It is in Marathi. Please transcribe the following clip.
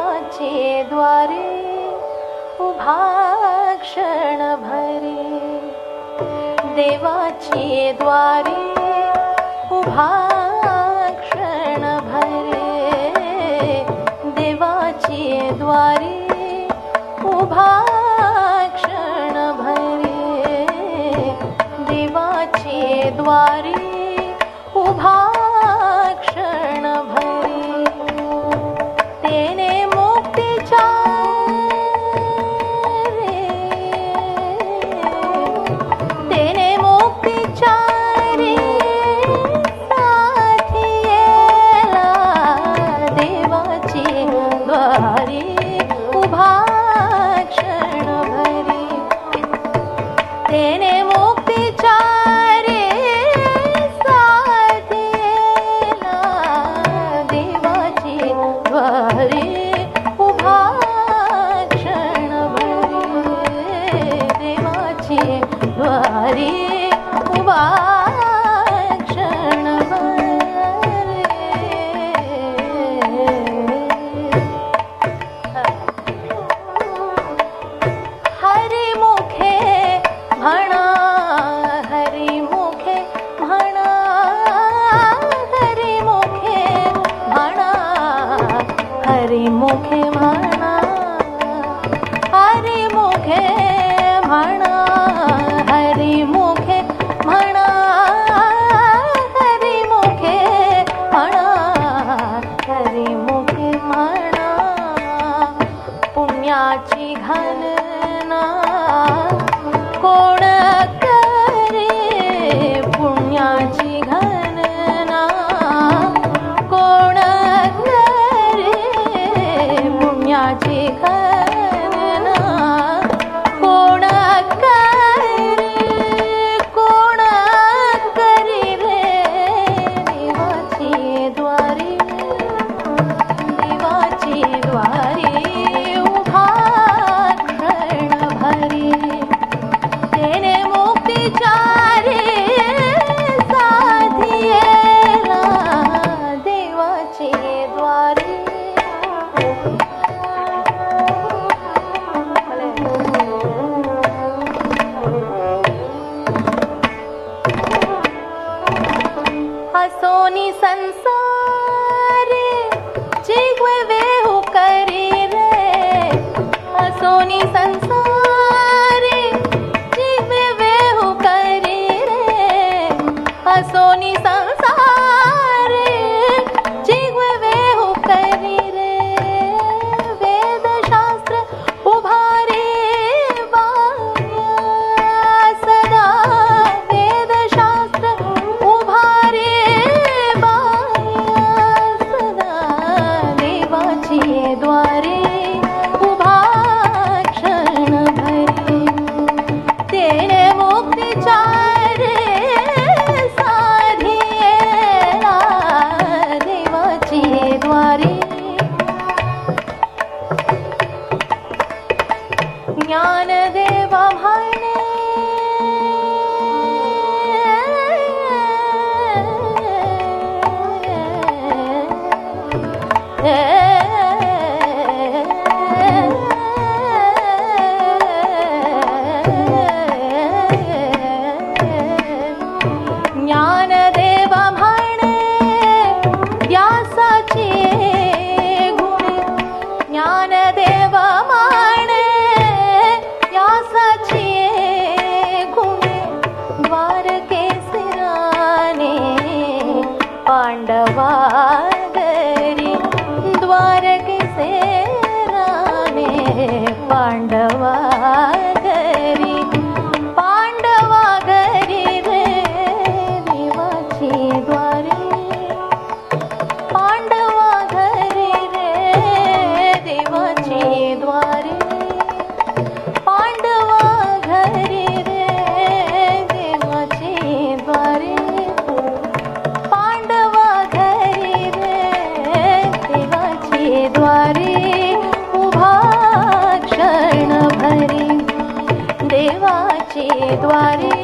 देवाचे द्वारे उभा क्षण भरे, देवाचे द्वारे उभा क्षण भरे, देवाचे द्वारे उभा क्षण भरे, देवाचे द्वारे उभा क्षण भरे, तेने मुक्तीच्या तेने मुक्तीच्या साथियेला, देवाचे द्वारे उभा क्षण भरे, तेने मुक्तीच्या द्वारे उभा क्षण भरे, हरिमुखे म्हणा, हरिमुखे म्हणा, हरिमुखे म्हणा, हरिमुखे म्हणा, हरिमुखे म्हणा, हरिमुखे म्हणा, हरिमुखे म्हणा, हरिमुखे म्हणा, पुण्याची गणना कोण करे, पुण्याची गणना कोण करे, पुण्याची गणना कोण करे, कोण करी रे, देवाचे द्वारे, देवाचे द्वारे उभा क्षण भरे, तेने मुक्तीच्या साथियेला, देवाचे द्वारे हसोनी संसारे जिगवे वेहू करी रे, हसोनी संसारे जिगवे वेहू करी रे, हसोनी संसारे जिगवे वेहू करी रे, वेदशास्त्र उभारे वाया सदा, वेदशास्त्र उभारे द्वारे उभा क्षण भरे, तेने मुक्तीच्या साधियेला, देवाचे द्वारे ज्ञानदेवा म्हणे, ज्ञानदेवा म्हणे व्यासाचे गुणे, ज्ञानदेवा म्हणे व्यासाचे गुणे, द्वारकेसराने पांडवा घरी, द्वारकेसराने पांडवा घरी, पांडवा घरी रे, देवाचे द्वारे पांडवा घरी रे, देवाचे द्वारे पांडवा घरी रे, देवाचे द्वारे पांडवा घरी रे, देवाचे द्वारे उभा क्षण भरे, देवाचे द्वारे